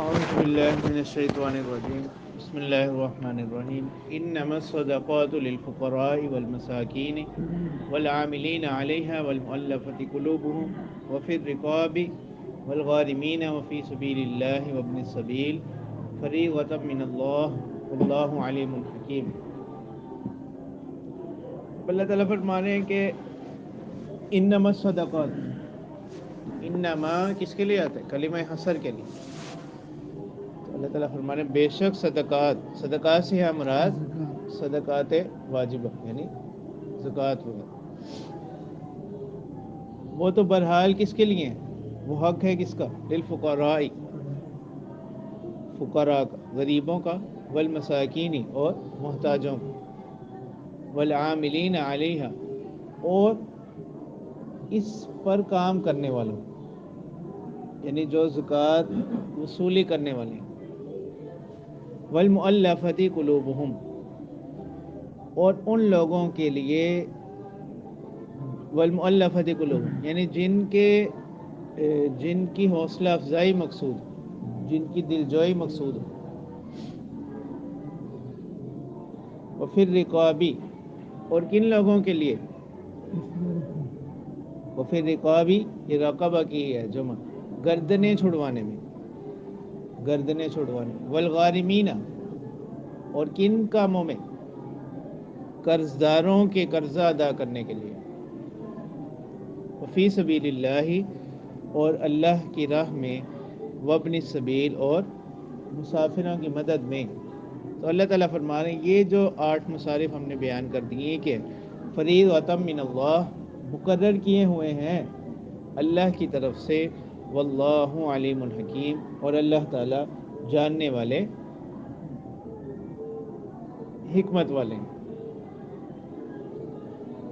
اعوذ باللہ من الشیطان الرجیم بسم اللہ الرحمن الرحیم انما الصدقات للفقراء والمساکین والعاملین علیہا والمؤلفة قلوبهم وفی الرقاب والغارمین وفی سبیل اللہ وابن السبیل فریضۃ من اللہ واللہ علیم حکیم۔ اللہ تعالیٰ فرما رہے ہیں کہ انما الصدقات، انما کس کے لیے آتا ہے؟ کلمہ حصر کے لیے۔ اللہ تعالیٰ فرما رہے ہیں بے شک صدقات، صدقات سے ہے مراد صدقات واجبہ یعنی زکوٰۃ وغیرہ، وہ تو بہرحال کس کے لیے ہیں؟ وہ حق ہے کس کا؟ للفقراء، فقراء کا، غریبوں کا، والمساکین اور محتاجوں کا، والعاملین علیہا اور اس پر کام کرنے والوں، یعنی جو زکوٰۃ وصولی کرنے والے ہیں، والمؤلفۃ قلوبہم اور ان لوگوں کے لیے، والمؤلفۃ قلوبہم یعنی جن کی حوصلہ افزائی مقصود، جن کی دلجوئی مقصود ہو، وفی الرقابی اور کن لوگوں کے لیے؟ وفی الرقابی، یہ رقبہ کی ہے جمع، گردنیں چھڑوانے میں، گردنیں چھڑوانے میں، والغارمین اور کن کاموں میں؟ قرض داروں کے قرضہ ادا کرنے کے لیے، وفی سبیل اللہ اور اللہ کی راہ میں، وابن السبیل اور مسافروں کی مدد میں۔ تو اللہ تعالیٰ فرما رہے ہیں یہ جو 8 مصارف ہم نے بیان کر دیے کہ فریضۃ من اللہ، مقرر کیے ہوئے ہیں اللہ کی طرف سے، واللہ علیم الحکیم اور اللہ تعالیٰ جاننے والے، حکمت والے ہیں۔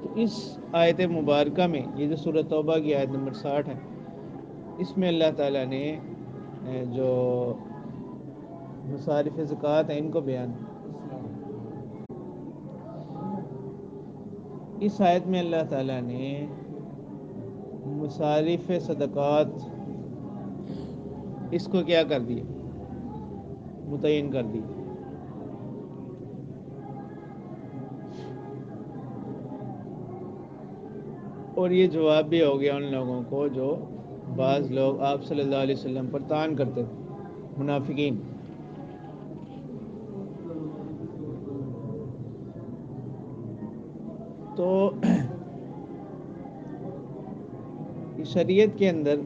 تو اس آیت مبارکہ میں، یہ جو سورۃ توبہ کی آیت نمبر 60 ہے، اس میں اللہ تعالیٰ نے جو مصارف زکوٰۃ ہیں ان کو بیان، اس آیت میں اللہ تعالیٰ نے مصارف صدقات اس کو کیا کر دیا؟ متعین کر دی۔ اور یہ جواب بھی ہو گیا ان لوگوں کو جو بعض لوگ آپ صلی اللہ علیہ وسلم پر طعن کرتے تھے، منافقین۔ تو شریعت کے اندر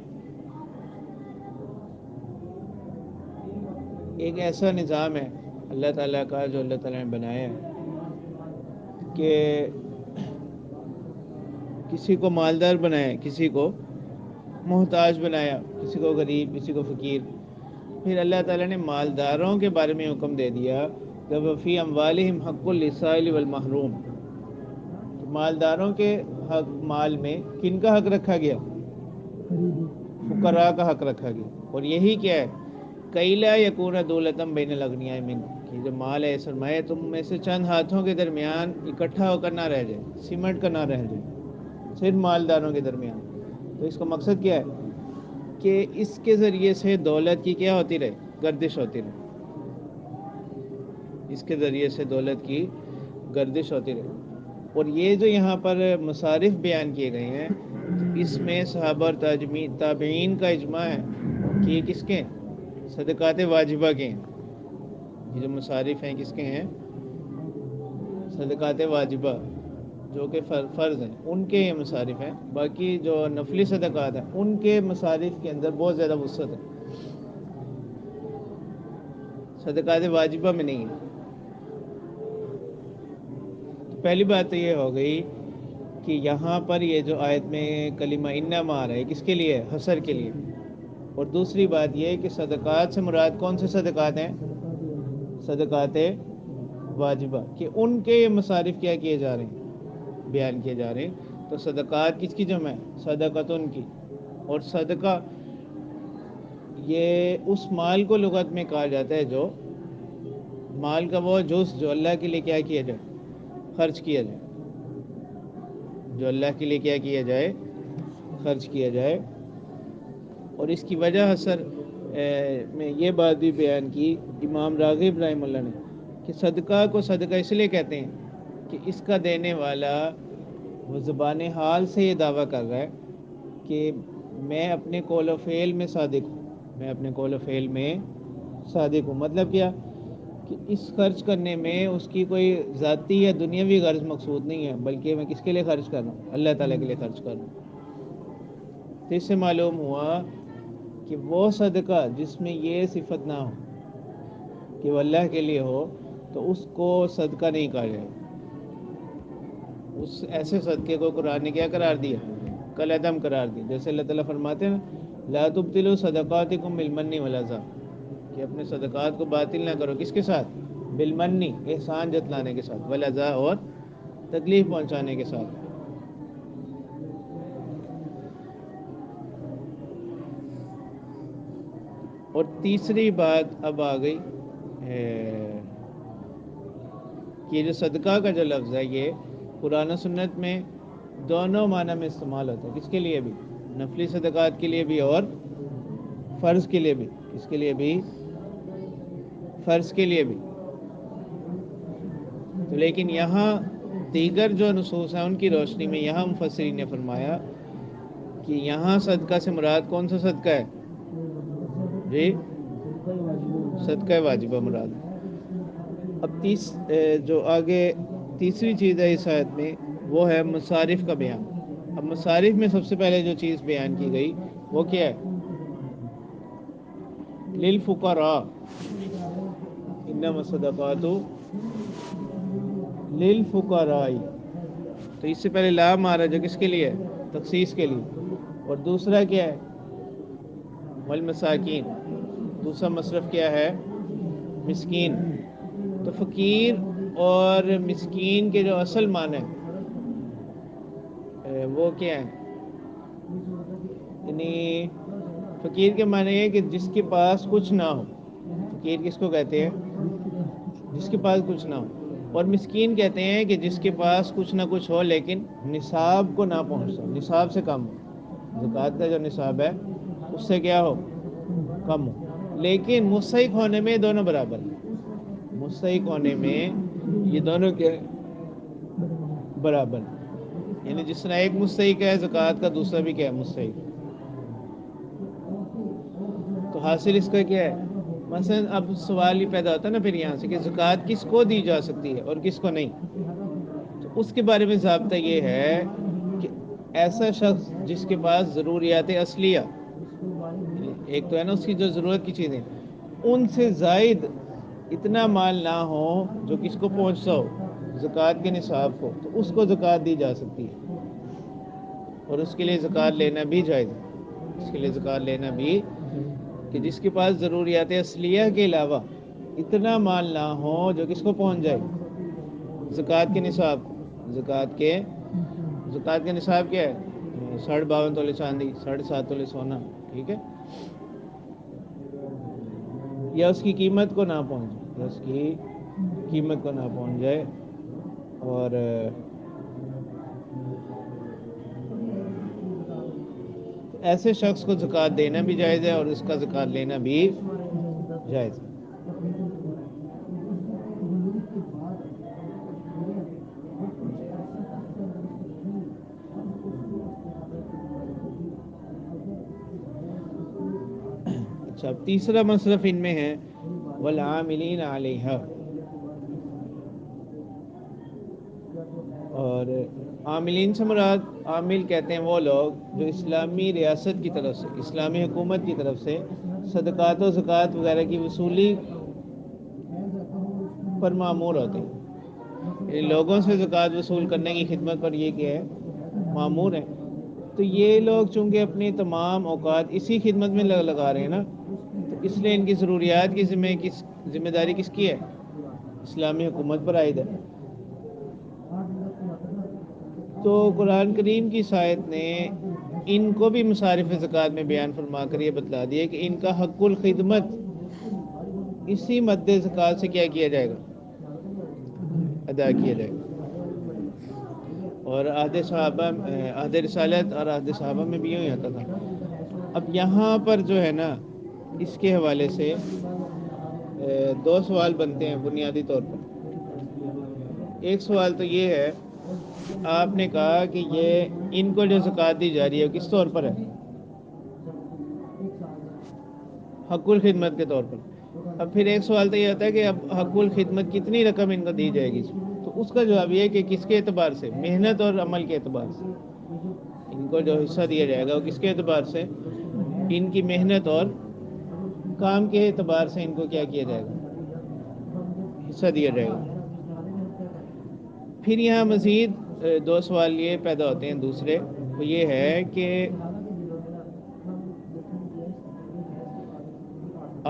ایک ایسا نظام ہے اللہ تعالیٰ کا، جو اللہ تعالیٰ نے بنایا ہے کہ کسی کو مالدار بنایا، کسی کو محتاج بنایا، کسی کو غریب، کسی کو فقیر۔ پھر اللہ تعالیٰ نے مالداروں کے بارے میں حکم دے دیا کہ وفی اموالہم حق للسائل والمحروم، تو مالداروں کے حق، مال میں کن کا حق رکھا گیا؟ فقراء کا حق رکھا گیا۔ اور یہی کیا ہے؟ کیلا یکون دولتم بین الاغنیاء منکم، کہ جو مال ہے، سرمایہ تم میں سے چند ہاتھوں کے درمیان اکٹھا ہو کر نہ رہ جائے، سمٹ کر نہ رہ جائے، صرف مالداروں کے درمیان۔ تو اس کا مقصد کیا ہے؟ کہ اس کے ذریعے سے دولت کی کیا ہوتی رہے؟ گردش ہوتی رہے، اس کے ذریعے سے دولت کی گردش ہوتی رہے۔ اور یہ جو یہاں پر مصارف بیان کیے گئے ہیں، اس میں صحابہ اور تابعین کا اجماع ہے کہ یہ کس کے ہیں؟ صدقات واجبہ کے ہیں۔ یہ جو مصارف ہیں کس کے ہیں؟ صدقات واجبہ، جو کہ فرض ہیں، ان کے یہ مصارف ہیں۔ باقی جو نفلی صدقات ہیں ان کے مصارف کے اندر بہت زیادہ وسعت ہے، صدقات واجبہ میں نہیں ہے۔ تو پہلی بات تو یہ ہو گئی کہ یہاں پر یہ جو آیت میں کلمہ انما آ رہا ہے کس کے لیے؟ حصر کے لیے۔ اور دوسری بات یہ کہ صدقات سے مراد کون سے صدقات ہیں؟ صدقات واجبہ، کہ ان کے یہ مصارف کیا کیے جا رہے ہیں؟ بیان کیے جا رہے ہیں۔ تو صدقات کس کی جمع ہے؟ صدقتن کی۔ اور صدقہ یہ اس مال کو لغت میں کہا جاتا ہے جو مال کا وہ جز جو اللہ کے لیے کیا کیا جائے؟ خرچ کیا جائے، جو اللہ کے لیے کیا جائے؟ خرچ کیا جائے۔ اور اس کی وجہ حصر میں یہ بات بھی بیان کی امام راغب رحمہ اللہ نے کہ صدقہ کو صدقہ اس لیے کہتے ہیں کہ اس کا دینے والا وہ زبان حال سے یہ دعویٰ کر رہا ہے کہ میں اپنے قول و فعل میں صادق ہوں، میں اپنے قول و فعل میں صادق ہوں۔ مطلب کیا کہ اس خرچ کرنے میں اس کی کوئی ذاتی یا دنیاوی غرض مقصود نہیں ہے، بلکہ میں کس کے لیے خرچ کر رہا ہوں؟ اللہ تعالیٰ کے لیے خرچ کر رہا ہوں۔ تو اس سے معلوم ہوا کہ وہ صدقہ جس میں یہ صفت نہ ہو کہ وہ اللہ کے لیے ہو تو اس کو صدقہ نہیں کہا جائے۔ اس ایسے صدقے کو قرآن نے کیا قرار دیا؟ کل عدم قرار دیا۔ جیسے اللہ تعالیٰ فرماتے ہیں لا تبطلوا صدقاتکم بالمن والعذا، کہ اپنے صدقات کو باطل نہ کرو، کس کے ساتھ؟ بالمنی، احسان جتلانے کے ساتھ، والعذا، اور تکلیف پہنچانے کے ساتھ۔ اور تیسری بات اب آ گئی کہ جو صدقہ کا جو لفظ ہے یہ قرآن و سنت میں دونوں معنی میں استعمال ہوتا ہے۔ کس کے لیے بھی؟ نفلی صدقات کے لیے بھی اور فرض کے لیے بھی۔ کس کے لیے بھی؟ فرض کے لیے بھی۔ تو لیکن یہاں دیگر جو نصوص ہیں ان کی روشنی میں یہاں مفسرین نے فرمایا کہ یہاں صدقہ سے مراد کون سا صدقہ ہے؟ جی، صدقہ واجبہ مراد۔ اب جو آگے تیسری چیز ہے اس آیت میں وہ ہے مصارف کا بیان۔ اب مصارف میں سب سے پہلے جو چیز بیان کی گئی وہ کیا ہے؟ للفقراء انما الصدقات للفقراء، تو اس سے پہلے لام آ رہا جو کس کے لیے ہے؟ تخصیص کے لیے۔ اور دوسرا کیا ہے؟ والمساکین، دوسرا مصرف کیا ہے؟ مسکین۔ تو فقیر اور مسکین کے جو اصل معنی وہ کیا ہے؟ یعنی فقیر کے معنی ہے کہ جس کے پاس کچھ نہ ہو۔ فقیر کس کو کہتے ہیں؟ جس کے پاس کچھ نہ ہو۔ اور مسکین کہتے ہیں کہ جس کے پاس کچھ نہ کچھ ہو لیکن نصاب کو نہ پہنچتا، نصاب سے کم ہو۔ زکوٰۃ کا جو نصاب ہے اس سے کیا ہو؟ کم ہو، لیکن مستحق ہونے میں دونوں برابر ہیں۔ مستحق ہونے میں یہ دونوں کیا برابر ہیں، یعنی جس طرح ایک مستحق ہے زکوٰۃ کا، دوسرا بھی کیا ہے؟ مستحق۔ تو حاصل اس کا کیا ہے؟ مثلا اب سوال ہی پیدا ہوتا ہے نا پھر یہاں سے کہ زکوٰۃ کس کو دی جا سکتی ہے اور کس کو نہیں۔ تو اس کے بارے میں ضابطہ یہ ہے کہ ایسا شخص جس کے پاس ضروریات اصلیہ، ایک تو ہے نا اس کی جو ضرورت کی چیزیں، ان سے زائد اتنا مال نہ ہو جو کس کو پہنچتا ہو؟ زکوٰۃ کے نصاب کو، تو اس کو زکوٰۃ دی جا سکتی ہے، اور اس کے لیے زکوٰۃ لینا بھی جائز ہے۔ اس کے لیے زکوٰۃ لینا بھی کہ جس کے پاس ضروریات اصلیہ کے علاوہ اتنا مال نہ ہو جو کس کو پہنچ جائے؟ زکوٰۃ کے نصاب۔ زکوٰۃ کے نصاب کیا ہے؟ 52.5 تولے چاندی، 7.5 تولے سونا، ٹھیک ہے، یا اس کی قیمت کو نہ پہنچ جائے، یا اس کی قیمت کو نہ پہنچ جائے۔ اور ایسے شخص کو زکوٰۃ دینا بھی جائز ہے اور اس کا زکوٰۃ لینا بھی جائز ہے۔ اچھا، اب تیسرا مصرف ان میں ہے والعاملین علیہا، اور عاملین سے مراد، عامل کہتے ہیں وہ لوگ جو اسلامی ریاست کی طرف سے، اسلامی حکومت کی طرف سے صدقات و زکوٰۃ وغیرہ کی وصولی پر مامور ہوتے ہیں، یعنی لوگوں سے زکوٰۃ وصول کرنے کی خدمت پر یہ کیا ہے؟ مامور ہیں۔ تو یہ لوگ چونکہ اپنی تمام اوقات اسی خدمت میں لگا رہے ہیں نا، تو اس لیے ان کی ضروریات کی ذمہ داری کس کی ہے؟ اسلامی حکومت پر عائد ہے۔ تو قرآن کریم کی آیت نے ان کو بھی مصارف زکوٰۃ میں بیان فرما کر یہ بتلا دیا کہ ان کا حق الخدمت اسی مد زکوٰۃ سے کیا کیا جائے گا؟ ادا کیا جائے گا۔ اور عہد رسالت اور عہد صحابہ میں بھی یوں ہی ہوتا تھا۔ اب یہاں پر جو ہے نا اس کے حوالے سے دو سوال بنتے ہیں بنیادی طور پر۔ ایک سوال تو یہ ہے، آپ نے کہا کہ یہ ان کو جو زکوٰۃ دی جا رہی ہے کس طور پر ہے؟ حق الخدمت کے طور پر۔ اب پھر ایک سوال تو یہ ہوتا ہے کہ اب حق الخدمت کتنی رقم ان کو دی جائے گی؟ تو اس کا جواب یہ ہے کہ کس کے اعتبار سے؟ محنت اور عمل کے اعتبار سے ان کو جو حصہ دیا جائے گا وہ کس کے اعتبار سے؟ ان کی محنت اور کام کے اعتبار سے ان کو کیا کیا جائے گا؟ حصہ دیا جائے گا۔ پھر یہاں مزید دو سوال یہ پیدا ہوتے ہیں دوسرے، وہ یہ ہے کہ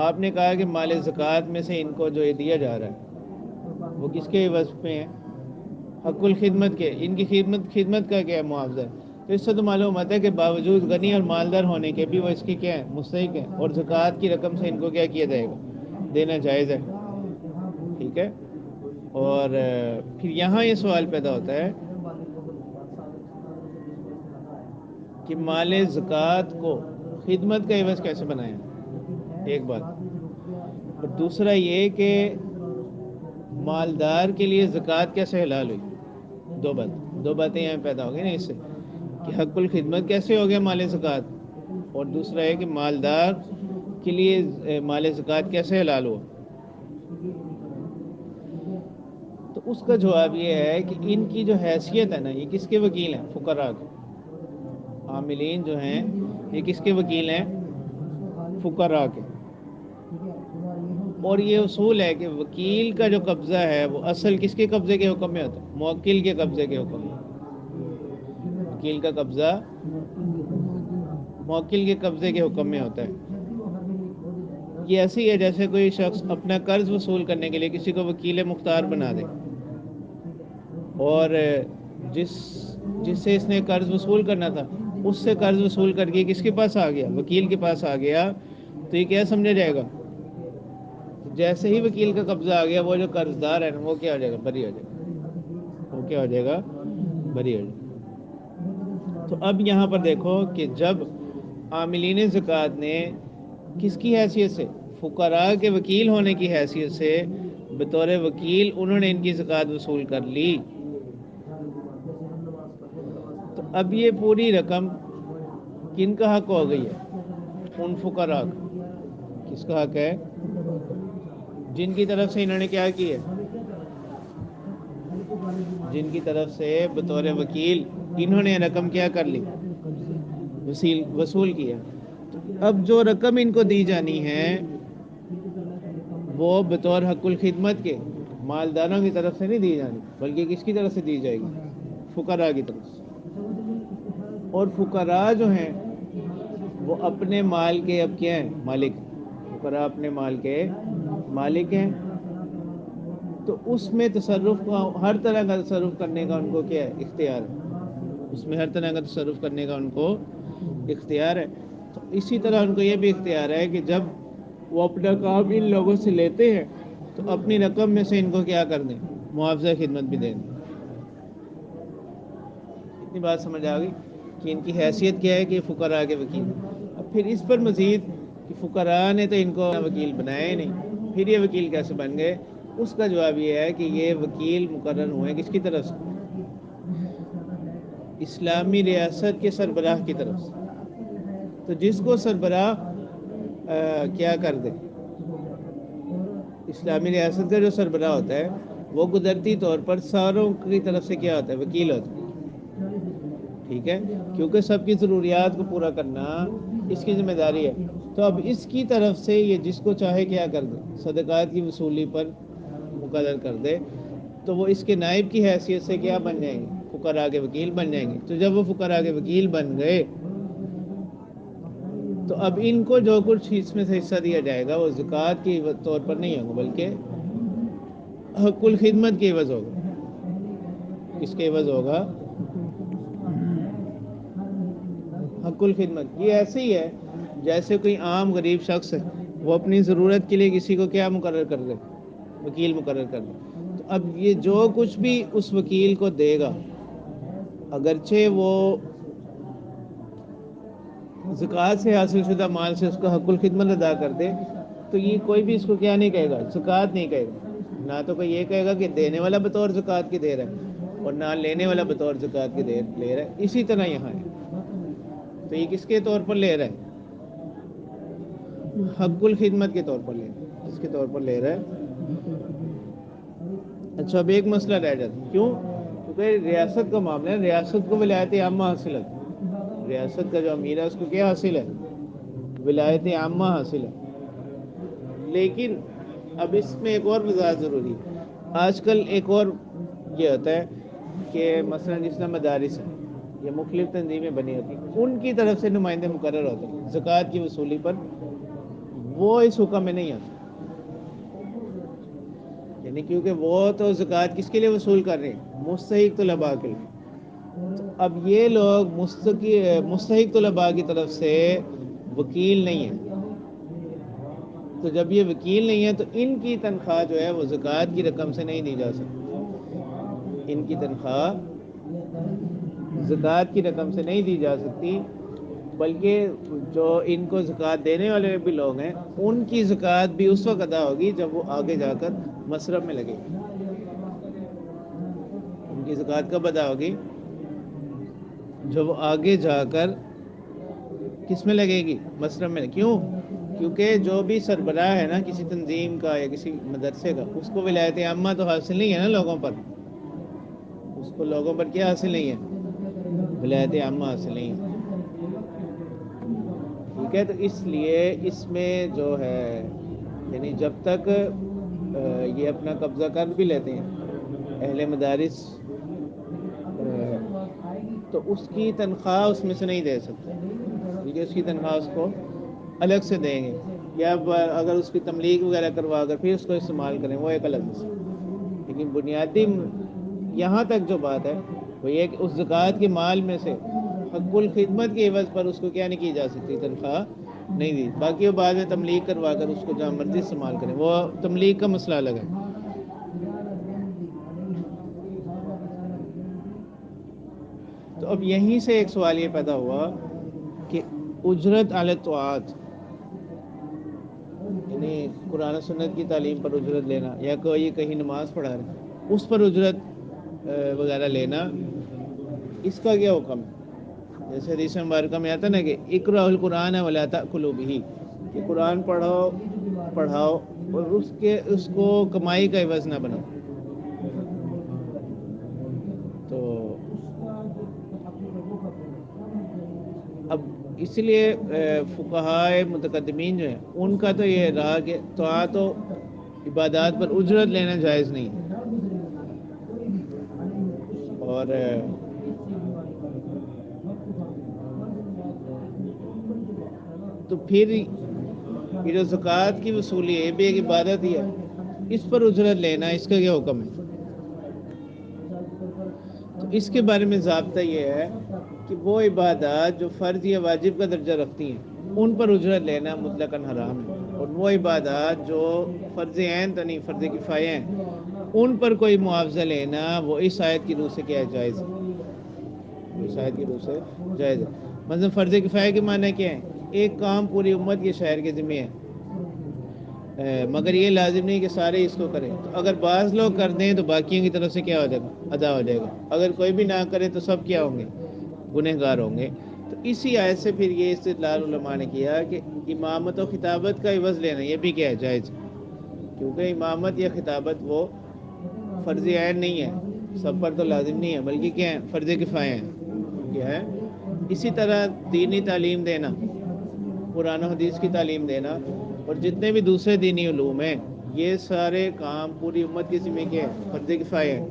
آپ نے کہا کہ مال زکوٰۃ میں سے ان کو جو یہ دیا جا رہا ہے وہ کس کے عوض پہ ہیں؟ حق الخدمت کے۔ ان کی خدمت کا کیا معاوضہ ہے؟ تو اس سے تو معلوم ہوتا ہے کہ باوجود غنی اور مالدار ہونے کے بھی وہ اس کی کیا ہے؟ مستحق ہیں، اور زکوٰۃ کی رقم سے ان کو کیا کیا جائے گا؟ دینا جائز ہے۔ ٹھیک ہے۔ اور پھر یہاں یہ سوال پیدا ہوتا ہے کہ مال زکوٰۃ کو خدمت کا عوض کیسے بنایا؟ ایک بات، اور دوسرا یہ کہ مالدار کے لیے زکوٰۃ کیسے حلال ہوئی؟ دو باتیں یہاں پیدا ہو گئی نا اس سے، کہ حق الخدمت کیسے ہو گیا مال زکوٰۃ، اور دوسرا ہے کہ مالدار کے لیے مال زکوٰۃ کیسے حلال ہوا۔ تو اس کا جواب یہ ہے کہ ان کی جو حیثیت ہے نا، یہ کس کے وکیل ہیں؟ فقراء کے۔ عاملین جو ہیں یہ کس کے وکیل ہیں؟ فقراء کے۔ اور یہ اصول ہے کہ وکیل کا جو قبضہ ہے وہ اصل کس کے قبضے کے حکم میں ہوتا ہے؟ موکل کے قبضے کے حکم میں۔ وکیل کا قبضہ موکل کے قبضے کے حکم میں ہوتا ہے۔ یہ ایسی ہے جیسے کوئی شخص اپنا قرض وصول کرنے کے لیے کسی کو وکیل مختار بنا دے، اور جس سے اس نے قرض وصول کرنا تھا اس سے قرض وصول کر کے کس کے پاس آ گیا؟ وکیل کے پاس آ گیا، تو یہ کیا سمجھا جائے گا؟ جیسے ہی وکیل کا قبضہ آ گیا وہ جو قرض دار ہے وہ کیا ہو جائے گا؟ بری ہو جائے گا۔ وہ کیا ہو جائے گا؟ بری ہو جائے گا۔ تو اب یہاں پر دیکھو کہ جب عاملین زکوٰۃ نے کس کی حیثیت سے؟ فقراء کے وکیل ہونے کی حیثیت سے بطور وکیل انہوں نے ان کی زکوٰۃ وصول کر لی، تو اب یہ پوری رقم کن کا حق ہو گئی ہے؟ ان فقراء کا۔ کس کا حق ہے؟ جن کی طرف سے انہوں نے کیا کی ہے؟ جن کی طرف سے بطور وکیل انہوں نے رقم کیا کر لی؟ وصول کیا۔ اب جو رقم ان کو دی جانی ہے وہ بطور حق الخدمت کے مالداروں کی طرف سے نہیں دی جانی، بلکہ کس کی طرف سے دی جائے گی؟ فقراء کی طرف سے۔ اور فقراء جو ہیں وہ اپنے مال کے اب کیا ہیں؟ مالک۔ فقراء اپنے مال کے مالک ہیں، تو اس میں تصرف کا ہر طرح کا تصرف کرنے کا ان کو کیا ہے؟ اختیار ہے۔ اس میں ہر طرح کا تصرف کرنے کا ان کو اختیار ہے۔ تو اسی طرح ان کو یہ بھی اختیار ہے کہ جب وہ اپنا کام ان لوگوں سے لیتے ہیں تو اپنی رقم میں سے ان کو کیا کر دیں؟ معاوضہ خدمت بھی دیں۔ اتنی بات سمجھ آ گئی کہ ان کی حیثیت کیا ہے کہ فقراء کے وکیل۔ اب پھر اس پر مزید کہ فقراء نے تو ان کو وکیل بنایا ہی نہیں، پھر یہ وکیل کیسے بن گئے؟ اس کا جواب یہ ہے کہ یہ وکیل مقرر ہوئے کس کی طرف سے؟ اسلامی ریاست کے سربراہ کی طرف سے۔ تو جس کو سربراہ کیا کر دے، اسلامی ریاست کا جو سربراہ ہوتا ہے وہ قدرتی طور پر ساروں کی طرف سے کیا ہوتا ہے؟ وکیل ہوتا ہے۔ ٹھیک ہے، کیونکہ سب کی ضروریات کو پورا کرنا اس کی ذمہ داری ہے۔ تو اب اس کی طرف سے یہ جس کو چاہے کیا کر دے؟ صدقات کی وصولی پر مقرر کر دے، تو وہ اس کے نائب کی حیثیت سے کیا بن جائیں گے؟ فقراء کے وکیل بن جائیں گے۔ تو جب وہ فقراء کے وکیل بن گئے تو اب ان کو جو کچھ اس میں سے حصہ دیا جائے گا وہ زکوٰۃ کے طور پر نہیں ہوگا، بلکہ حق الخدمت کے عوض ہوگا۔ کس کے عوض ہوگا؟ حق الخدمت۔ یہ ایسے ہی ہے جیسے کوئی عام غریب شخص ہے، وہ اپنی ضرورت کے لیے کسی کو کیا مقرر کر دے؟ وکیل مقرر کر دے۔ تو اب یہ جو کچھ بھی اس وکیل کو دے گا، اگرچہ وہ زکوٰۃ سے حاصل شدہ مال سے اس کو حق الخدمت ادا کر دے تو یہ کوئی بھی اس کو کیا نہیں کہے گا، زکوٰۃ نہیں کہے گا. نہ تو کوئی یہ کہے گا کہ دینے والا بطور زکوٰۃ کی دے رہا ہے اور نہ لینے والا بطور زکوٰۃ کی لے رہا ہے. اسی طرح یہاں ہے، تو یہ کس کے طور پر لے رہا ہے؟ حق الخدمت کے طور پر لے رہا ہے. اس کے طور پر لے رہا ہے. اچھا، اب ایک مسئلہ رہ جاتا ہے. کیوں؟ کیونکہ ریاست کا معاملہ ہے، ریاست کو ولایت عامہ حاصل ہے. ریاست کا جو امیر ہے اس کو کیا حاصل ہے؟ ولایت عامہ حاصل ہے. لیکن اب اس میں ایک اور وضاحت ضروری ہے. آج کل ایک اور یہ ہوتا ہے کہ مثلا جس طرح مدارس ہیں یا مختلف تنظیمیں بنی ہوتی ہیں، ان کی طرف سے نمائندے مقرر ہوتے ہیں زکوٰۃ کی وصولی پر. وہ اس حکم میں نہیں آتے، یعنی کیونکہ وہ تو زکوٰۃ کس کے لیے وصول کر رہے ہیں؟ مستحق طلباء کے لیے. اب یہ لوگ مستحق طلباء کی طرف سے وکیل نہیں ہیں. تو جب یہ وکیل نہیں ہے تو ان کی تنخواہ جو ہے وہ زکوٰۃ کی رقم سے نہیں دی جا سکتی. ان کی تنخواہ زکوٰۃ کی رقم سے نہیں دی جا سکتی، بلکہ جو ان کو زکوٰۃ دینے والے بھی لوگ ہیں ان کی زکوٰۃ بھی اس وقت ادا ہوگی جب وہ آگے جا کر مصرف میں لگے گی. ان کی زکوٰۃ کب ادا ہوگی؟ جب وہ آگے جا کر کس میں لگے گی؟ مصرف میں. کیوں؟ کیونکہ جو بھی سربراہ ہے نا کسی تنظیم کا یا کسی مدرسے کا، اس کو ولایت عامہ تو حاصل نہیں ہے نا لوگوں پر. اس کو لوگوں پر کیا حاصل نہیں ہے؟ ولایت عامہ حاصل نہیں ہے. ٹھیک ہے، تو اس لیے اس میں جو ہے یعنی جب تک یہ اپنا قبضہ کر بھی لیتے ہیں اہل مدارس، تو اس کی تنخواہ اس میں سے نہیں دے سکتے، کیونکہ اس کی تنخواہ اس کو الگ سے دیں گے، یا اگر اس کی تملیغ وغیرہ کروا کر پھر اس کو استعمال کریں وہ ایک الگ مسئلہ. لیکن بنیادی یہاں تک جو بات ہے وہ یہ کہ اس زکوٰۃ کے مال میں سے حق الخدمت کے عوض پر اس کو کیا نہیں کی جا سکتی؟ تنخواہ نہیں دی. باقی وہ بعد میں تملیغ کروا کر اس کو جہاں مرضی استعمال کریں، وہ تملیغ کا مسئلہ الگ ہے. تو اب یہیں سے ایک سوال یہ پیدا ہوا کہ اجرت علی الطاعات، یعنی قرآن و سنت کی تعلیم پر اجرت لینا، یا کوئی کہیں نماز پڑھا رہے ہیں اس پر اجرت وغیرہ لینا، اس کا کیا حکم ہے؟ جیسے حدیث مبارکہ میں آتا نا کہ اقرأوا القرآن ولا تأکلوا بہ، کہ قرآن پڑھاؤ اور اس کو کمائی کا عوض نہ بناؤ. تو اب اس لیے فقہائے متقدمین جو ہیں ان کا تو یہ رہا کہ طاعات و عبادات پر اجرت لینا جائز نہیں ہے. اور تو پھر یہ جو زکوٰۃ کی وصولی ہے یہ بھی ایک عبادت ہی ہے، اس پر اجرت لینا اس کا کیا حکم ہے؟ تو اس کے بارے میں ضابطہ یہ ہے کہ وہ عبادات جو فرض یا واجب کا درجہ رکھتی ہیں ان پر اجرت لینا مطلقاً حرام ہے، اور وہ عبادات جو فرض عین تو نہیں فرض کفایہ ہیں ان پر کوئی معاوضہ لینا وہ اس آیت کی روح سے کیا جائز ہے؟ اس آیت کی روح سے جائز ہے. مثلا فرض کفایہ کے معنی کیا ہے؟ ایک کام پوری امت کے شہر کے ذمہ ہے، مگر یہ لازم نہیں کہ سارے اس کو کریں. تو اگر بعض لوگ کر دیں تو باقیوں کی طرف سے کیا ہو جائے گا؟ ادا ہو جائے گا. اگر کوئی بھی نہ کرے تو سب کیا ہوں گے؟ گنہگار ہوں گے. تو اسی آیت سے پھر یہ استدلال علماء نے کیا کہ امامت و خطابت کا عوض لینا یہ بھی کیا ہے؟ جائز، کیونکہ امامت یا خطابت وہ فرض عین نہیں ہے، سب پر تو لازم نہیں ہے، بلکہ کیا ہے؟ فرض کفایہ ہیں. کیا ہے؟ اسی طرح دینی تعلیم دینا، قرآن و حدیث کی تعلیم دینا اور جتنے بھی دوسرے دینی علوم ہیں یہ سارے کام پوری امت کے ذمہ کے ہیں، فرض کفایہ ہیں.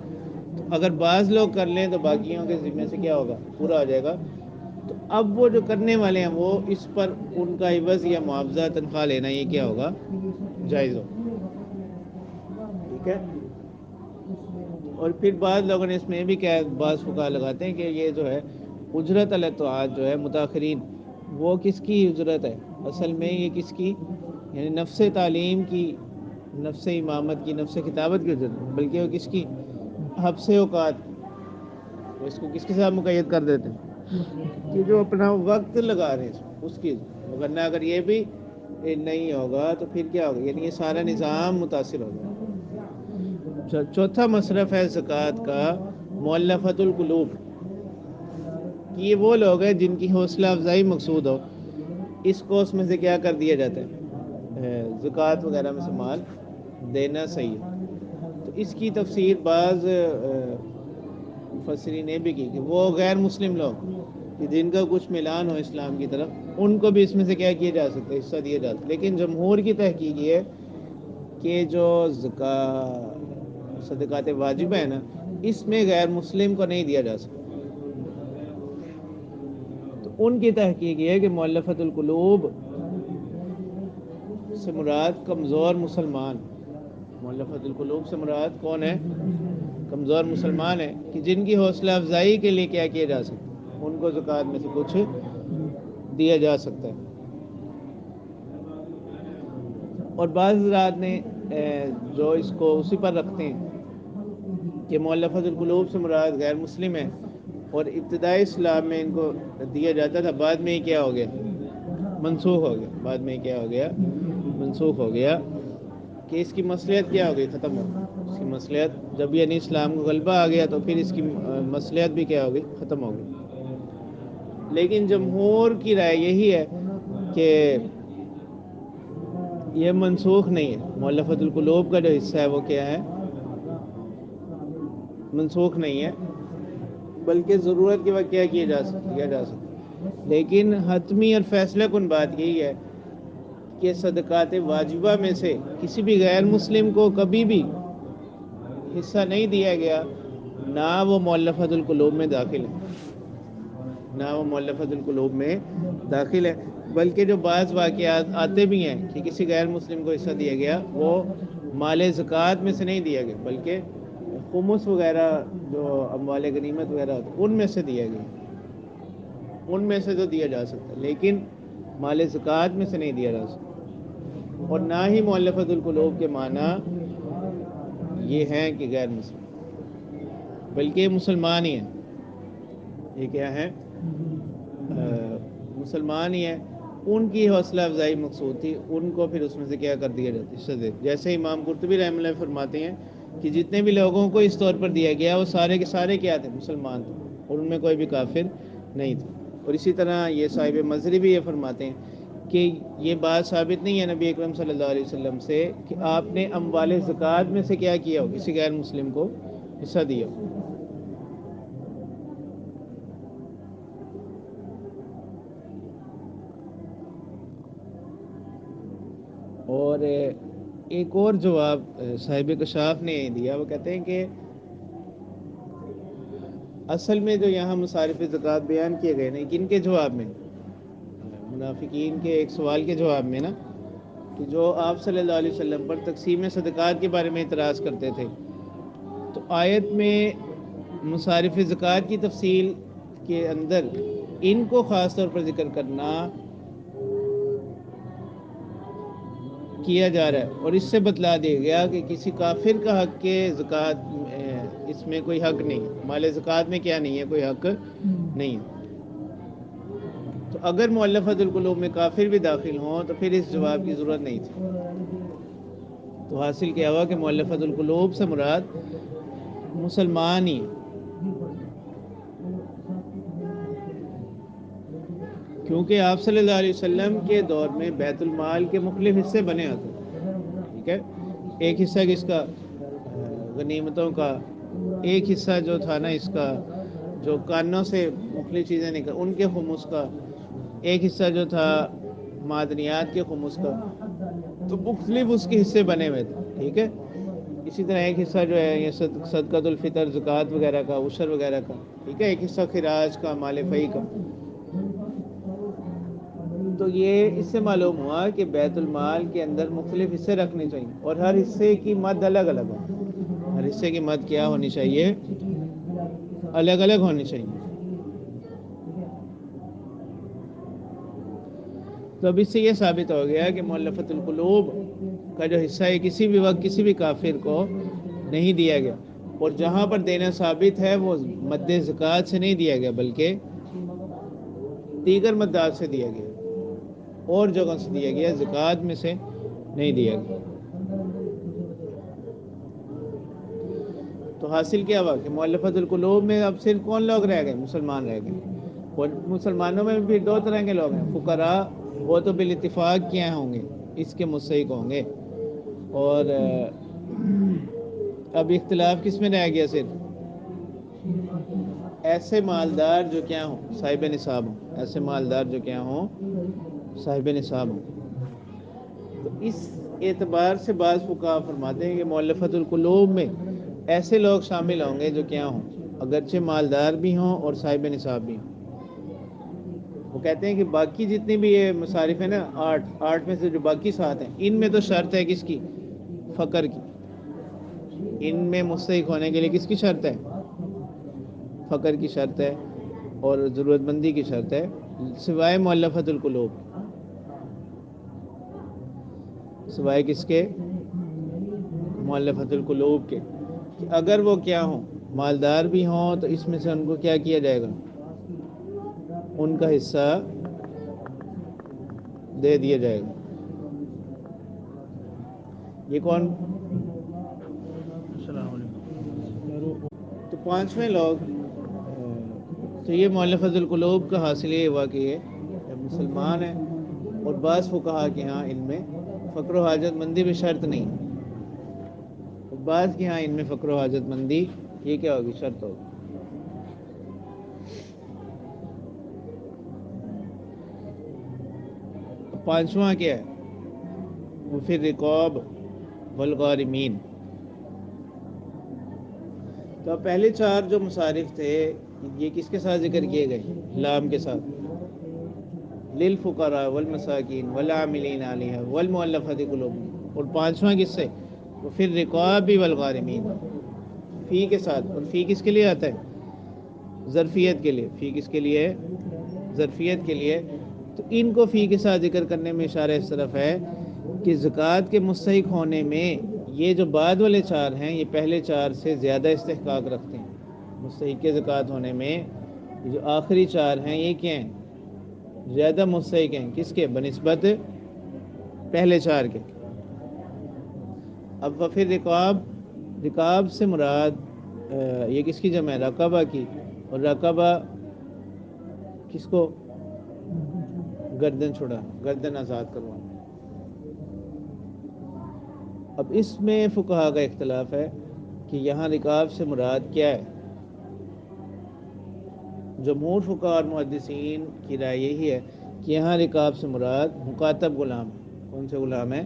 تو اگر بعض لوگ کر لیں تو باقیوں کے ذمہ سے کیا ہوگا؟ پورا ہو جائے گا. تو اب وہ جو کرنے والے ہیں وہ اس پر ان کا عوض یا معاوضہ تنخواہ لینا یہ کیا ہوگا؟ جائز ہوگا. ٹھیک ہے. اور پھر بعض لوگوں نے اس میں بھی کیا بعض فقہا لگاتے ہیں کہ یہ جو ہے اجرت علی الطاعات جو ہے متاخرین، وہ کس کی اجرت ہے اصل میں؟ یہ کس کی؟ یعنی نفس تعلیم کی، نفس امامت کی، نفس کتابت کی اجرت، بلکہ وہ کس کی؟ حبس اوقات. وہ اس کو کس کے ساتھ مقید کر دیتے ہیں؟ کہ جو اپنا وقت لگا رہے ہیں اس کی، ورنہ اگر یہ بھی نہیں ہوگا تو پھر کیا ہوگا، یعنی یہ سارا نظام متاثر ہوگا۔ چوتھا مصرف ہے زکوٰۃ کا مؤلفۃ القلوب، کہ یہ وہ لوگ ہیں جن کی حوصلہ افزائی مقصود ہو، اس کو اس میں سے کیا کر دیا جاتا ہے، زکوٰۃ وغیرہ میں سے مال دینا صحیح ہے۔ تو اس کی تفسیر بعض مفسرین نے بھی کی کہ وہ غیر مسلم لوگ کہ جن کا کچھ میلان ہو اسلام کی طرف، ان کو بھی اس میں سے کیا کیا جا سکتا ہے، حصہ دیا جا سکتا ہے۔ لیکن جمہور کی تحقیق یہ ہے کہ جو صدقات واجب ہے نا، اس میں غیر مسلم کو نہیں دیا جا سکتا۔ تو ان کی تحقیق یہ ہے کہ مؤلفۃ القلوب سے مراد کمزور مسلمان، مؤلفۃ القلوب سے مراد کون ہے، کمزور مسلمان ہے، کہ جن کی حوصلہ افزائی کے لیے کیا کیا جا سکتا ہے، ان کو زکوٰۃ میں سے کچھ دیا جا سکتا ہے۔ اور بعض حضرات نے جو اس کو اسی پر رکھتے ہیں کہ مؤلفۃ القلوب سے مراد غیر مسلم ہے، اور ابتدائی اسلام میں ان کو دیا جاتا تھا، بعد میں ہی کیا ہو گیا، منسوخ ہو گیا، بعد میں کیا ہو گیا، منسوخ ہو گیا، کہ اس کی مصلحت کیا ہو گئی، ختم ہو گئی اس کی مصلحت، جب یعنی اسلام کو غلبہ آ گیا تو پھر اس کی مصلحت بھی کیا ہو گئی، ختم ہو گئی۔ لیکن جمہور کی رائے یہی ہے کہ یہ منسوخ نہیں ہے، مؤلفۃ القلوب کا جو حصہ ہے وہ کیا ہے، منسوخ نہیں ہے، بلکہ ضرورت کے وقت کیا کیا جا سکتا۔ لیکن حتمی اور فیصلہ کن بات یہی ہے کہ صدقات واجبہ میں سے کسی بھی غیر مسلم کو کبھی بھی حصہ نہیں دیا گیا، نہ وہ مؤلفۃ القلوب میں داخل ہے، نہ وہ مؤلفۃ القلوب میں داخل ہے، بلکہ جو بعض واقعات آتے بھی ہیں کہ کسی غیر مسلم کو حصہ دیا گیا، وہ مال زکوٰۃ میں سے نہیں دیا گیا، بلکہ خمس وغیرہ جو اموال غنیمت وغیرہ ان میں سے دیا گیا، ان میں سے تو دیا جا سکتا ہے، لیکن مال زکوٰۃ میں سے نہیں دیا جا سکتا۔ اور نہ ہی مؤلفۃ القلوب کے معنی یہ ہیں کہ غیر مسلم، بلکہ یہ مسلمان ہی ہیں، یہ کیا ہے، مسلمان ہی ہیں، ان کی حوصلہ افزائی مقصود تھی، ان کو پھر اس میں سے کیا کر دیا جاتا ہے، جیسے امام قرطبی رحمہ اللہ فرماتے ہیں کہ جتنے بھی لوگوں کو اس طور پر دیا گیا وہ سارے کے سارے کیا تھے، مسلمان تھے، اور ان میں کوئی بھی کافر نہیں تھا۔ اور اسی طرح یہ صاحب مظہری بھی یہ فرماتے ہیں کہ یہ بات ثابت نہیں ہے نبی اکرم صلی اللہ علیہ وسلم سے کہ آپ نے اموال زکوٰۃ میں سے کیا کیا ہو، کسی غیر مسلم کو حصہ دیا ہو۔ اور ایک اور جواب صاحب کشاف نے دیا، وہ کہتے ہیں کہ اصل میں جو یہاں مصارف زکوٰۃ بیان کیے گئے نا، کن کے جواب میں، منافقین کے ایک سوال کے جواب میں نا، کہ جو آپ صلی اللہ علیہ وسلم پر تقسیم صدقات کے بارے میں اعتراض کرتے تھے، تو آیت میں مصارف زکوٰۃ کی تفصیل کے اندر ان کو خاص طور پر ذکر کرنا کیا جا رہا ہے، اور اس سے بتلا دیا گیا کہ کسی کافر کا حق کے زکوٰۃ اس میں کوئی حق نہیں، مال زکوٰۃ میں کیا نہیں ہے، کوئی حق نہیں ہے۔ تو اگر مؤلفۃ القلوب میں کافر بھی داخل ہوں تو پھر اس جواب کی ضرورت نہیں تھی۔ تو حاصل کیا ہوا کہ مؤلفۃ القلوب سے مراد مسلمان ہی، کیونکہ آپ صلی اللہ علیہ وسلم کے دور میں بیت المال کے مختلف حصے بنے ہوتے ہیں، ٹھیک ہے، ایک حصہ کس کا، غنیمتوں کا، ایک حصہ جو تھا نا اس کا جو کانوں سے مختلف چیزیں نکل ان کے خمس کا، ایک حصہ جو تھا معدنیات کے خمس کا، تو مختلف اس کے حصے بنے ہوئے تھے، ٹھیک ہے۔ اسی طرح ایک حصہ جو ہے یہ صدقۃ الفطر، زکوٰۃ وغیرہ کا، عشر وغیرہ کا، ٹھیک ہے، ایک حصہ خراج کا، مال فی کا۔ تو یہ اس سے معلوم ہوا کہ بیت المال کے اندر مختلف حصے رکھنے چاہیے، اور ہر حصے کی مد الگ الگ ہو، ہر حصے کی مد کیا ہونی چاہیے، الگ الگ ہونی چاہیے۔ تو اب اس سے یہ ثابت ہو گیا کہ مؤلفۃ القلوب کا جو حصہ ہے کسی بھی وقت کسی بھی کافر کو نہیں دیا گیا، اور جہاں پر دینا ثابت ہے وہ مد زکوٰۃ سے نہیں دیا گیا، بلکہ دیگر مدات سے دیا گیا، اور جگہوں سے دیا گیا، زکوٰۃ میں سے نہیں دیا گیا۔ تو حاصل کیا ہوا کہ مؤلفۃ القلوب میں اب صرف کون لوگ رہ گئے؟ مسلمان رہ گئے۔ اور مسلمانوں میں بھی دو طرح کے لوگ ہیں، فقراء، وہ تو بالاتفاق کیا ہوں گے، اس کے مستحق ہوں گے، اور اب اختلاف کس میں رہ گیا؟ صرف ایسے مالدار جو کیا ہوں، صاحب نصاب ہوں، ایسے مالدار جو کیا ہوں، صاحب نصاب ہوں۔ تو اس اعتبار سے بعض فقہا فرماتے ہیں کہ مؤلفۃ القلوب میں ایسے لوگ شامل ہوں گے جو کیا ہوں، اگرچہ مالدار بھی ہوں اور صاحب نصاب بھی ہوں۔ وہ کہتے ہیں کہ باقی جتنی بھی یہ مصارف ہیں نا، آٹھ میں سے جو باقی 7 ہیں، ان میں تو شرط ہے کس کی؟ فقر کی۔ ان میں مستحق ہونے کے لیے کس کی شرط ہے؟ فقر کی شرط ہے اور ضرورت مندی کی شرط ہے، سوائے مؤلفۃ القلوب، سوائے کس کے؟ مؤلفۃ القلوب کے، کہ اگر وہ کیا ہوں، مالدار بھی ہوں تو اس میں سے ان کو کیا کیا جائے گا؟ ان کا حصہ دے دیا جائے گا۔ یہ کون؟ السلام علیکم۔ تو 5ویں لوگ، تو یہ مؤلفۃ القلوب کا حاصل یہ ہوا کہ یہ جب مسلمان ہیں، اور بعض فقہا کہ ہاں ان میں فقر و حاجت مندی بھی شرط نہیں، اور بعض کہ ہاں ان میں فقر و حاجت مندی یہ کیا ہوگی؟ شرط ہوگی۔ 5واں کیا ہے؟ وفی الرقاب والغارمین۔ تو اب پہلے 4 جو مصارف تھے یہ کس کے ساتھ ذکر کیے گئے؟ لام کے ساتھ، للفقراء والمساکین والعاملین علیہا والمؤلفۃ قلوبہم، اور 5واں کس سے؟ وفی الرقاب والغارمین، فی کے ساتھ، اور فی کس کے لیے آتا ہے؟ ظرفیت کے لیے۔ فی کس کے لیے؟ ظرفیت کے لیے۔ تو ان کو فی کے ساتھ ذکر کرنے میں اشارہ اس طرف ہے کہ زکوٰۃ کے مستحق ہونے میں یہ جو بعد والے 4 ہیں یہ پہلے 4 سے زیادہ استحقاق رکھتے ہیں۔ مستحق زکوٰۃ ہونے میں یہ جو آخری 4 ہیں یہ کیا ہیں؟ زیادہ مستحق ہیں، کس کے؟ بنسبت پہلے 4 کے۔ اب وفی رقاب، رقاب سے مراد یہ کس کی جمع ہے؟ رقبہ کی، اور رقبہ کس کو؟ گردن چھڑا، گردن آزاد کروانا۔ اب اس میں فقہا کا اختلاف ہے کہ یہاں رقاب سے مراد کیا ہے؟ جمہور فقہا اور محدثین کی رائے یہی ہے کہ یہاں رقاب سے مراد مکاتب غلام ہے۔ کون سے غلام ہے؟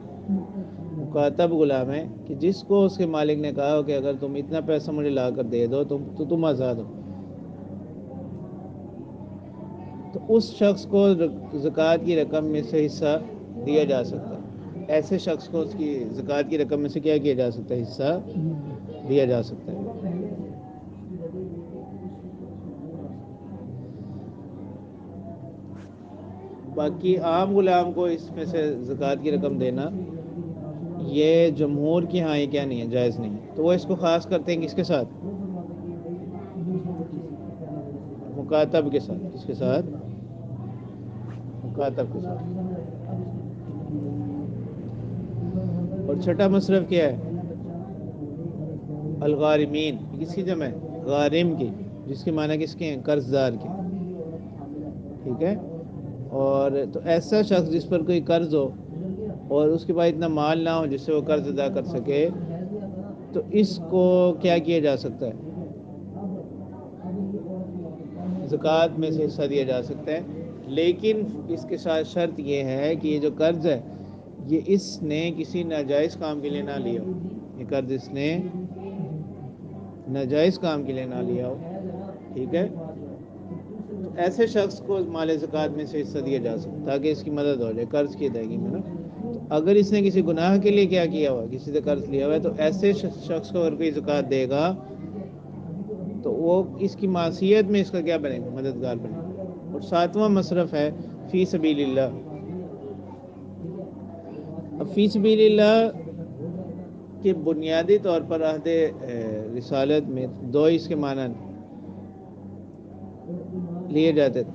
مکاتب غلام ہے، کہ جس کو اس کے مالک نے کہا ہو کہ اگر تم اتنا پیسہ مجھے لا کر دے دو تو تم آزاد ہو، تو اس شخص کو زکوٰۃ کی رقم میں سے حصہ دیا جا سکتا ہے۔ ایسے شخص کو اس کی زکوٰۃ کی رقم میں سے کیا کیا جا سکتا ہے؟ حصہ دیا جا سکتا ہے۔ باقی عام غلام کو اس میں سے زکوٰۃ کی رقم دینا یہ جمہور کی ہاں یہ کیا نہیں ہے؟ جائز نہیں ہے۔ تو وہ اس کو خاص کرتے ہیں کس کے ساتھ؟ مکاتب کے ساتھ۔ کس کے ساتھ؟ مکاتب کے ساتھ۔ اور چھٹا مصرف کیا ہے؟ الغارمین، کس کی جمع ہے؟ غارم کی، جس کے معنی کس کے ہیں؟ قرض دار کے، ٹھیک ہے۔ اور تو ایسا شخص جس پر کوئی قرض ہو اور اس کے پاس اتنا مال نہ ہو جس سے وہ قرض ادا کر سکے، تو اس کو کیا کیا جا سکتا ہے؟ زکوٰۃ میں سے حصہ دیا جا سکتا ہے، لیکن اس کے ساتھ شرط یہ ہے کہ یہ جو قرض ہے یہ اس نے کسی ناجائز کام کے لیے نہ لیا ہو، یہ قرض اس نے ناجائز کام کے لیے نہ لیا ہو، ٹھیک ہے۔ تو ایسے شخص کو مال زکوٰۃ میں سے حصہ دیا جا سکتا تاکہ اس کی مدد ہو جائے قرض کی ادائیگی میں نا۔ تو اگر اس نے کسی گناہ کے لیے کیا کیا ہوا، کسی سے قرض لیا ہوا ہے، تو ایسے شخص کو اگر کوئی زکوٰۃ دے گا تو وہ اس کی معصیت میں اس کا کیا بنے گا؟ مددگار بنے گا۔ اور 7واں مصرف ہے فی سبیل اللہ۔ اب فی سبیل اللہ کے بنیادی طور پر عہد رسالت میں 2 اس کے معنی لیے جاتے تھے۔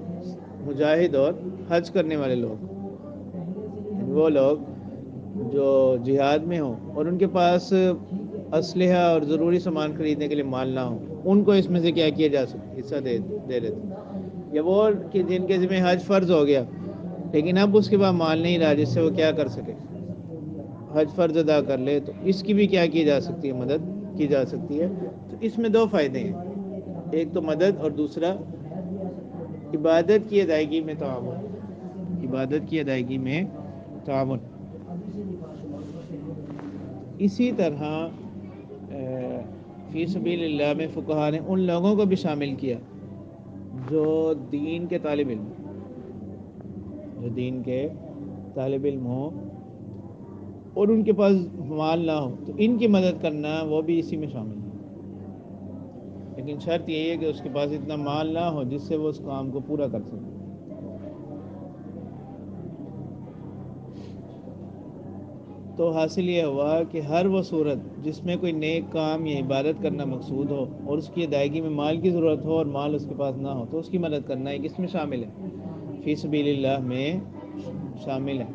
مجاہد اور حج کرنے والے لوگ، وہ لوگ جو جہاد میں ہوں اور ان کے پاس اسلحہ اور ضروری سامان خریدنے کے لیے مال نہ ہو، ان کو اس میں سے کیا کیا جا سکتا، حصہ دے لیتے، یا وہ کہ جن کے ذمہ حج فرض ہو گیا لیکن اب اس کے بعد مال نہیں رہا جس سے وہ کیا کر سکے، حج فرض ادا کر لے، تو اس کی بھی کیا کی جا سکتی ہے، مدد کی جا سکتی ہے۔ تو اس میں دو فائدے ہیں، ایک تو مدد اور دوسرا عبادت کی ادائیگی میں تعاون، عبادت کی ادائیگی میں تعاون۔ اسی طرح فی سبیل اللہ میں فقہا نے ان لوگوں کو بھی شامل کیا جو دین کے طالب علم، جو دین کے طالب علم ہوں اور ان کے پاس مال نہ ہو، تو ان کی مدد کرنا وہ بھی اسی میں شامل ہے، لیکن شرط یہی ہے کہ اس کے پاس اتنا مال نہ ہو جس سے وہ اس کام کو پورا کر سکے۔ تو حاصل یہ ہوا کہ ہر وہ صورت جس میں کوئی نیک کام یا عبادت کرنا مقصود ہو اور اس کی ادائیگی میں مال کی ضرورت ہو اور مال اس کے پاس نہ ہو، تو اس کی مدد کرنا ایک اس میں شامل ہے، فی سبیل اللہ میں شامل ہے۔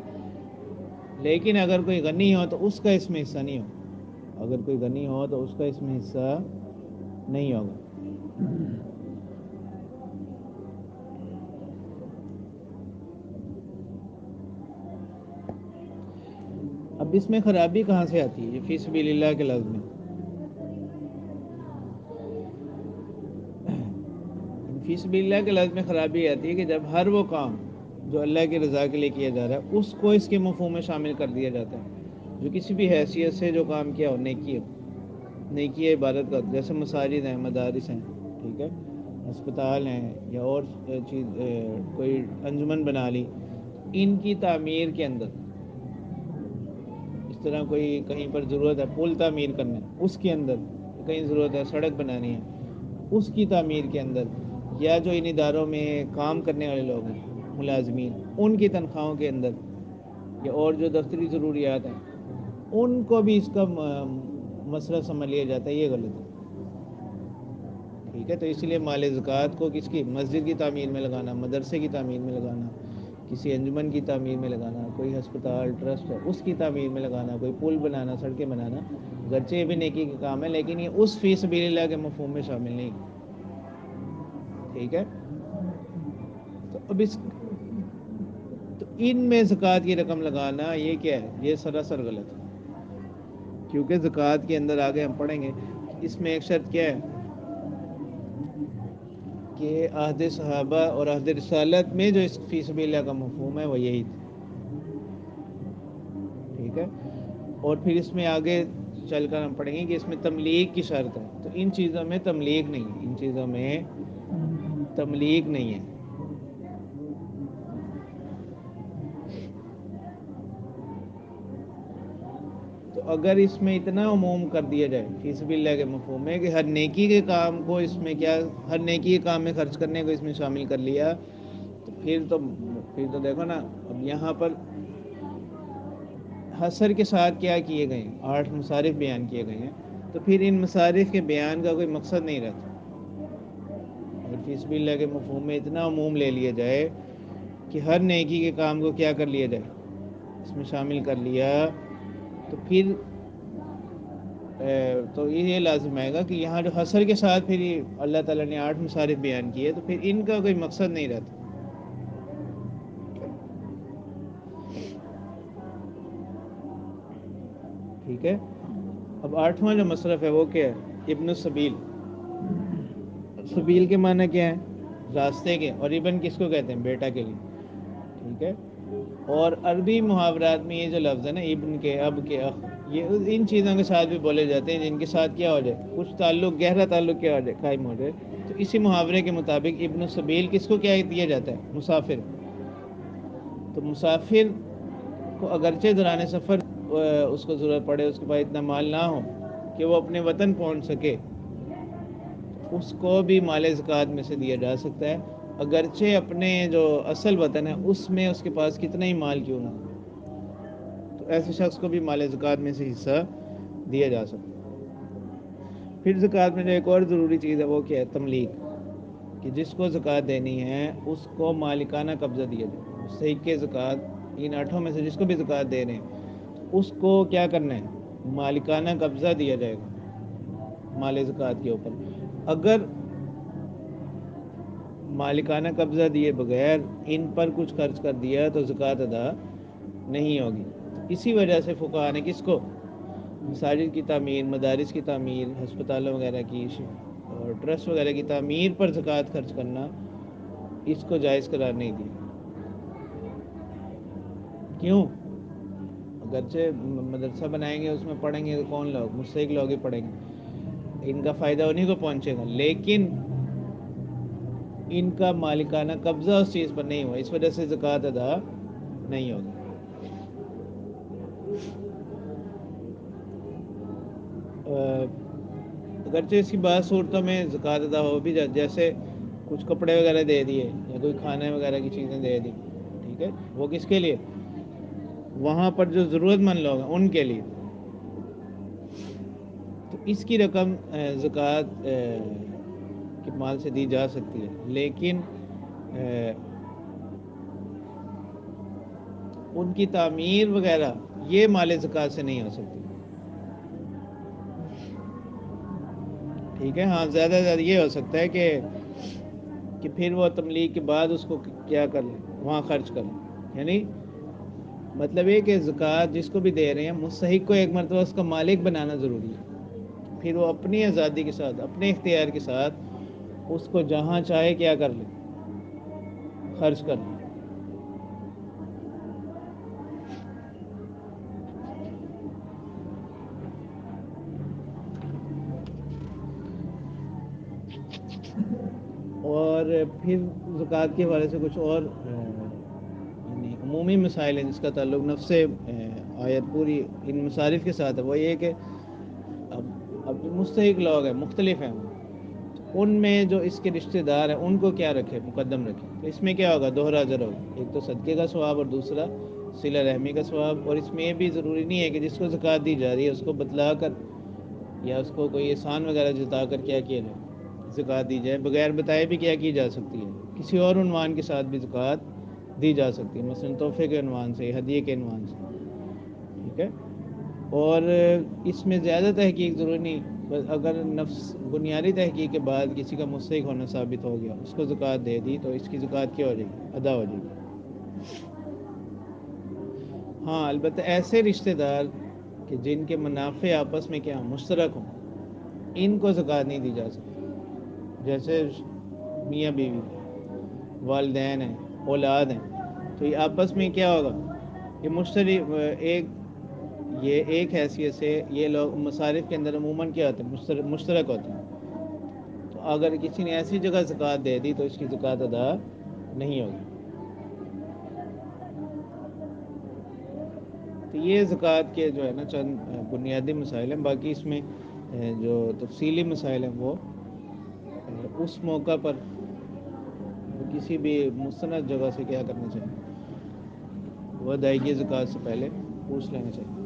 لیکن اگر کوئی غنی ہو تو اس کا اس میں حصہ نہیں ہو، اگر کوئی غنی ہو تو اس کا اس میں حصہ نہیں ہوگا۔ اب اس میں خرابی کہاں سے آتی ہے، یہ فی سبیل اللہ کے لفظ میں؟ فی سبیل اللہ کے لفظ میں خرابی آتی ہے کہ جب ہر وہ کام جو اللہ کی رضا کے لیے کیا جا رہا ہے اس کو اس کے مفہوم میں شامل کر دیا جاتا ہے، جو کسی بھی حیثیت سے جو کام کیا ہو، نیکی ہو، نیکی ہے عبادت کا، جیسے مساجد ہیں، مدارس ہیں، ٹھیک ہے، ہسپتال ہیں، یا اور چیز کوئی انجمن بنا لی، ان کی تعمیر کے اندر، اس طرح کوئی کہیں پر ضرورت ہے پل تعمیر کرنا ہے، اس کے اندر کہیں ضرورت ہے سڑک بنانی ہے، اس کی تعمیر کے اندر، یا جو ان اداروں میں کام کرنے والے لوگ ہیں ملازمین، ان کی تنخواہوں کے اندر، یا اور جو دفتری ضروریات ہیں، ان کو بھی اس کا مسئلہ سمجھ لیا جاتا ہے، یہ غلط ہے، ٹھیک ہے۔ تو اس لیے مال زکوٰۃ کو کس کی، مسجد کی تعمیر میں لگانا، مدرسے کی تعمیر میں لگانا، کسی انجمن کی تعمیر میں لگانا، کوئی ہسپتال ٹرسٹ ہے اس کی تعمیر میں لگانا، کوئی پل بنانا، سڑکیں بنانا، گرچہ یہ بھی نیکی کا کام ہے لیکن یہ اس فی سبیل اللہ کے مفہوم میں شامل نہیں، ٹھیک ہے۔ تو اب تو ان میں زکوٰۃ کی رقم لگانا یہ کیا ہے، یہ سراسر غلط ہے، کیونکہ زکوٰۃ کے اندر آگے ہم پڑھیں گے اس میں ایک شرط کیا ہے کہ عہد صحابہ اور عہد رسالت میں جو اس فی سبیل اللہ کا مفہوم ہے وہ یہی تھا، ٹھیک ہے۔ اور پھر اس میں آگے چل کر ہم پڑھیں گے کہ اس میں تملیغ کی شرط ہے، تو ان چیزوں میں تملیغ نہیں ہے، ان چیزوں میں تملیغ نہیں ہے۔ تو اگر اس میں اتنا عموم کر دیا جائے فی سبیل اللہ کے مفہوم میں کہ ہر نیکی کے کام کو اس میں کیا، ہر نیکی کے کام میں خرچ کرنے کو اس میں شامل کر لیا، تو پھر تو دیکھو نا، اب یہاں پر حصر کے ساتھ کیا کیے گئے ہیں، 8 مصارف بیان کیے گئے ہیں، تو پھر ان مصارف کے بیان کا کوئی مقصد نہیں رہتا، اور فی سبیل اللہ کے مفہوم میں اتنا عموم لے لیا جائے کہ ہر نیکی کے کام کو کیا کر لیا جائے، اس میں شامل کر لیا، تو پھر تو یہ لازم آئے گا کہ یہاں جو حصر کے ساتھ پھر اللہ تعالیٰ نے 8 مصارف بیان کیے تو پھر ان کا کوئی مقصد نہیں رہتا، ٹھیک ہے۔ اب 8واں جو مصرف ہے وہ کیا ہے، ابن السبیل۔ سبیل کے معنی کیا ہے، راستے کے، اور ابن کس کو کہتے ہیں، بیٹا کے لیے، ٹھیک ہے۔ اور عربی محاورات میں یہ جو لفظ ہے نا، ابن کے، اب کے، اخ، یہ ان چیزوں کے ساتھ بھی بولے جاتے ہیں جن کے ساتھ کیا ہو جائے، کچھ تعلق، گہرا تعلق کیا ہو جائے، قائم ہو جائے، تو اسی محاورے کے مطابق ابن السبیل کس کو کیا دیا جاتا ہے، مسافر۔ تو مسافر کو اگرچہ دوران سفر اس کو ضرورت پڑے، اس کے پاس اتنا مال نہ ہو کہ وہ اپنے وطن پہنچ سکے، اس کو بھی مال زکوٰۃ میں سے دیا جا سکتا ہے، اگرچہ اپنے جو اصل وطن ہے اس میں اس کے پاس کتنا ہی مال کیوں نہ ہو، تو ایسے شخص کو بھی مال زکوٰۃ میں سے حصہ دیا جا سکتا ہے۔ پھر زکوٰۃ میں جو ایک اور ضروری چیز ہے وہ کیا ہے، تملیغ۔ کہ جس کو زکوٰۃ دینی ہے اس کو مالکانہ قبضہ دیا جائے. مستحق کے زکوٰۃ ان 8 میں سے جس کو بھی زکوٰۃ دے رہے ہیں اس کو کیا کرنا ہے؟ مالکانہ قبضہ دیا جائے گا مال زکوٰۃ کے اوپر. اگر مالکانہ قبضہ دیے بغیر ان پر کچھ خرچ کر دیا تو زکوٰۃ ادا نہیں ہوگی. اسی وجہ سے فقہا نے کس کو مساجد کی تعمیر، مدارس کی تعمیر، ہسپتالوں وغیرہ کی اور ٹرسٹ وغیرہ کی تعمیر پر زکوٰۃ خرچ کرنا اس کو جائز قرار نہیں دیا. کیوں؟ اگرچہ مدرسہ بنائیں گے اس میں پڑھیں گے تو کون لوگ؟ مستحق لوگ ہی پڑھیں گے، ان کا فائدہ انہیں کو پہنچے گا، لیکن ان کا مالکانہ قبضہ اس چیز پر نہیں ہوا، اس وجہ سے زکوٰۃ ادا نہیں ہوگی. اگرچہ اس کی بعض صورتوں میں زکوٰۃ ادا ہو بھی جاتی، جیسے کچھ کپڑے وغیرہ دے دیے یا کوئی کھانے وغیرہ کی چیزیں دے دی، ٹھیک ہے، وہ کس کے لیے؟ وہاں پر جو ضرورت مند لوگ ہیں ان کے لیے. تو اس کی رقم زکوٰۃ کے مال سے دی جا سکتی ہے، لیکن ان کی تعمیر وغیرہ یہ مال زکوٰۃ سے نہیں ہو سکتی. ٹھیک ہے، ہاں زیادہ سے زیادہ یہ ہو سکتا ہے کہ پھر وہ تملیغ کے بعد اس کو کیا کر لیں، وہاں خرچ کر لیں. یعنی مطلب یہ کہ زکوٰۃ جس کو بھی دے رہے ہیں مستحق کو ایک مرتبہ اس کا مالک بنانا ضروری ہے، پھر وہ اپنی آزادی کے ساتھ، اپنے اختیار کے ساتھ اس کو جہاں چاہے کیا کر لیں، خرچ کر لیں. اور پھر زکوٰۃ کے حوالے سے کچھ اور یعنی عمومی مسائل ہیں جس کا تعلق نفس آیت پوری ان مصارف کے ساتھ ہے. وہ یہ کہ اب جو مستحق لوگ ہیں مختلف ہیں، ان میں جو اس کے رشتہ دار ہیں ان کو کیا رکھے؟ مقدم رکھے. تو اس میں کیا ہوگا؟ دوہرا اجر ہوگا، ایک تو صدقے کا ثواب اور دوسرا صلہ رحمی کا ثواب. اور اس میں یہ بھی ضروری نہیں ہے کہ جس کو زکوٰۃ دی جا رہی ہے اس کو بتلا کر یا اس کو کوئی احسان وغیرہ جتا کر کیا کیا جائے، زکوٰۃ دی جائے. بغیر بتائے بھی کیا کی جا سکتی ہے، کسی اور عنوان کے ساتھ بھی زکوٰۃ دی جا سکتی ہے، مثلا تحفے کے عنوان سے، ہدیے کے عنوان سے. ٹھیک ہے، اور اس میں زیادہ تحقیق ضروری نہیں. بس اگر نفس بنیادی تحقیق کے بعد کسی کا مستحق ہونا ثابت ہو گیا، اس کو زکوٰۃ دے دی، تو اس کی زکوٰۃ کیا ہو جائے گی؟ ادا ہو جائے گی. ہاں البتہ ایسے رشتہ دار کہ جن کے منافع آپس میں کیا مشترک ہوں، ان کو زکوٰۃ نہیں دی جا سکتی. جیسے میاں بیوی، والدین ہیں، اولاد ہیں، تو یہ آپس میں کیا ہوگا؟ یہ مشترک ایک حیثیت سے یہ لوگ مصارف کے اندر عموماً کیا ہوتے ہیں؟ مشترک ہوتے ہیں. تو اگر کسی نے ایسی جگہ زکوٰۃ دے دی تو اس کی زکوٰۃ ادا نہیں ہوگی. تو یہ زکوٰۃ کے جو ہے نا چند بنیادی مسائل ہیں. باقی اس میں جو تفصیلی مسائل ہیں وہ اس موقع پر کسی بھی مستند جگہ سے کیا کرنا چاہیے؟ وہ ادائیگی زکوٰۃ سے پہلے پوچھ لینا چاہیے.